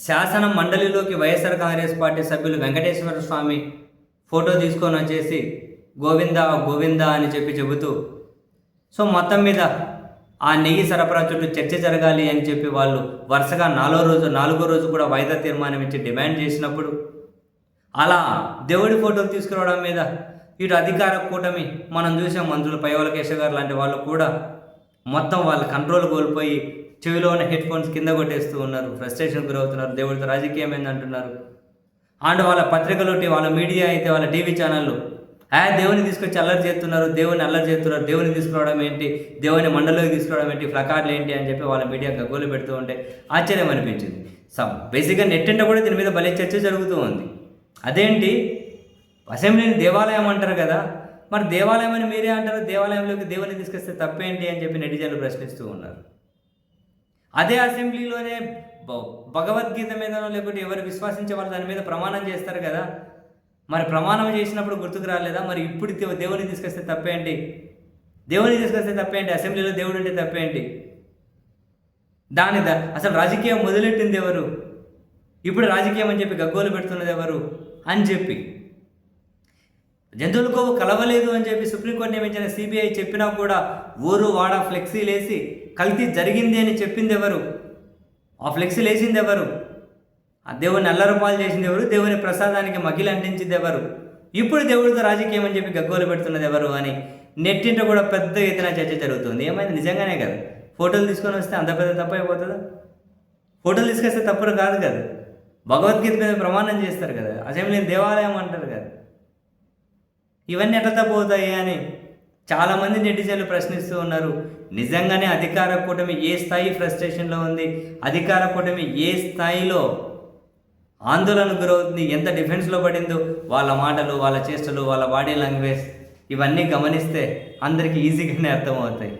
శాసన మండలిలోకి వైఎస్ఆర్ కాంగ్రెస్ పార్టీ సభ్యులు వెంకటేశ్వర స్వామి ఫోటో తీసుకొని వచ్చేసి గోవిందా గోవిందా అని చెబుతూ సో మొత్తం మీద ఆ నెయ్యి సరఫరా చుట్టూ చర్చ జరగాలి అని చెప్పి వాళ్ళు వరుసగా నాలుగో రోజు కూడా వాయిదా తీర్మానం ఇచ్చి డిమాండ్ చేసినప్పుడు అలా దేవుడి ఫోటోలు తీసుకురావడం మీద ఇటు అధికార కూటమి మనం చూసాం, మంత్రులు పైవల కేశవ్ గారు లాంటి వాళ్ళు కూడా మొత్తం వాళ్ళ కంట్రోల్ కోల్పోయి చెవిలో ఉన్న హెడ్ ఫోన్స్ కింద కొట్టేస్తూ ఉన్నారు, ఫ్రస్ట్రేషన్ గురవుతున్నారు, దేవుడితో రాజకీయం ఏందంటున్నారు. అండ్ వాళ్ళ పత్రికలు, వాళ్ళ మీడియా అయితే వాళ్ళ టీవీ ఛానళ్ళు దేవుని తీసుకొచ్చి అల్లరి చేస్తున్నారు, దేవుని అల్లరి చేస్తున్నారు, దేవుని తీసుకురావడం ఏంటి, దేవుని మండలిలోకి తీసుకురావడం ఏంటి, ప్లకార్డులు ఏంటి అని చెప్పి వాళ్ళ మీడియా గగ్గోలు పెడుతూ ఉంటే ఆశ్చర్యం అనిపించింది. బేసిక్గా నెట్టింట కూడా దీని మీద భలే చర్చ జరుగుతూ ఉంది. అదేంటి, అసెంబ్లీని దేవాలయం అంటారు కదా, మరి దేవాలయం అని మీరే అంటారు, దేవాలయంలోకి దేవుని తీసుకొస్తే తప్పేంటి అని చెప్పి నెటిజన్లు ప్రశ్నిస్తూ ఉన్నారు. అదే అసెంబ్లీలోనే భగవద్గీత మీదనో లేకపోతే ఎవరు విశ్వసించే వాళ్ళు దాని మీద ప్రమాణం చేస్తారు కదా, మరి ప్రమాణం చేసినప్పుడు గుర్తుకు రాలేదా, మరి ఇప్పుడు దేవుని తీసుకొస్తే తప్పేంటి, దేవుని తీసుకొస్తే తప్పేంటి, అసెంబ్లీలో దేవుడు ఉంటే తప్పేంటి, అసలు రాజకీయం మొదలెట్టింది ఎవరు, ఇప్పుడు రాజకీయం అని చెప్పి గగ్గోలు పెడుతున్నది ఎవరు అని చెప్పి, జంతువుల కొవ్వు కలవలేదు అని చెప్పి సుప్రీంకోర్టు నియమించిన సిబిఐ చెప్పినా కూడా ఊరు వాడ ఫ్లెక్సీలు వేసి కల్తీ జరిగింది అని చెప్పింది ఎవరు, ఆ ఫ్లెక్సీలు వేసింది ఎవరు, ఆ దేవుని అల్లరపాలు చేసింది ఎవరు, దేవుని ప్రసాదానికి మగిలి అంటించింది ఎవరు, ఇప్పుడు దేవుడితో రాజకీయం అని చెప్పి గగ్గోలు పెడుతున్నది ఎవరు అని నెట్టింట కూడా పెద్ద ఎత్తున చర్చ జరుగుతుంది. ఏమైంది, నిజంగానే కదా, ఫోటోలు తీసుకొని వస్తే అంత పెద్ద తప్పు అయిపోతుందా, ఫోటోలు తీసుకొస్తే తప్పులు కాదు కదా, భగవద్గీత మీద ప్రమాణం చేస్తారు కదా, అసెంబ్లీని దేవాలయం అంటారు కదా, ఇవన్నీ ఎట్లా తప్పవుతాయి అని చాలామంది నెటిజన్లు ప్రశ్నిస్తూ ఉన్నారు. నిజంగానే అధికార కూటమి ఏ స్థాయి ఫ్రస్ట్రేషన్లో ఉంది, అధికార కూటమి ఏ స్థాయిలో ఆందోళనకు గురవుతుంది, ఎంత డిఫెన్స్లో పడిందో వాళ్ళ మాటలు, వాళ్ళ చేష్టలు, వాళ్ళ బాడీ లాంగ్వేజ్ ఇవన్నీ గమనిస్తే అందరికీ ఈజీగానే అర్థమవుతాయి.